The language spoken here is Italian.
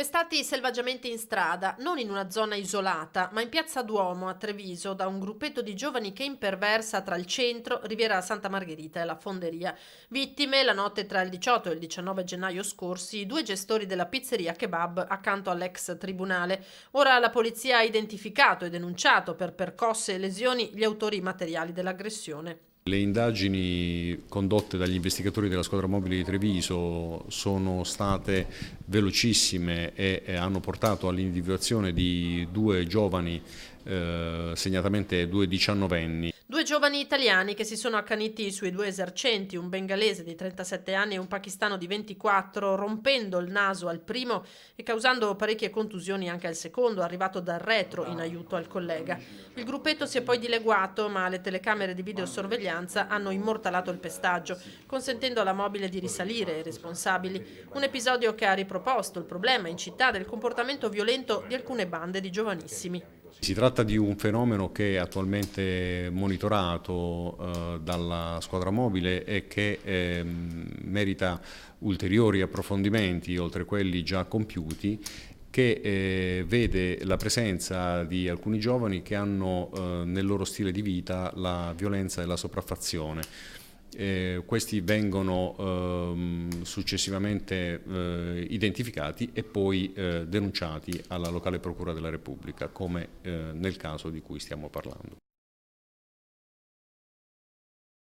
Pestati selvaggiamente in strada, non in una zona isolata, ma in Piazza Duomo a Treviso da un gruppetto di giovani che imperversa tra il centro, Riviera Santa Margherita e la Fonderia. Vittime la notte tra il 18 e il 19 gennaio scorsi, due gestori della pizzeria Kebab accanto all'ex tribunale. Ora la polizia ha identificato e denunciato per percosse e lesioni gli autori materiali dell'aggressione. Le indagini condotte dagli investigatori della squadra mobile di Treviso sono state velocissime e hanno portato all'individuazione di due giovani, segnatamente due diciannovenni. Due giovani italiani che si sono accaniti sui due esercenti, un bengalese di 37 anni e un pakistano di 24, rompendo il naso al primo e causando parecchie contusioni anche al secondo, arrivato dal retro in aiuto al collega. Il gruppetto si è poi dileguato, ma le telecamere di videosorveglianza hanno immortalato il pestaggio, consentendo alla mobile di risalire ai responsabili. Un episodio che ha riproposto il problema in città del comportamento violento di alcune bande di giovanissimi. Si tratta di un fenomeno che è attualmente monitorato dalla squadra mobile e che merita ulteriori approfondimenti oltre quelli già compiuti, che vede la presenza di alcuni giovani che hanno nel loro stile di vita la violenza e la sopraffazione. Questi vengono successivamente identificati e poi denunciati alla locale Procura della Repubblica, come nel caso di cui stiamo parlando.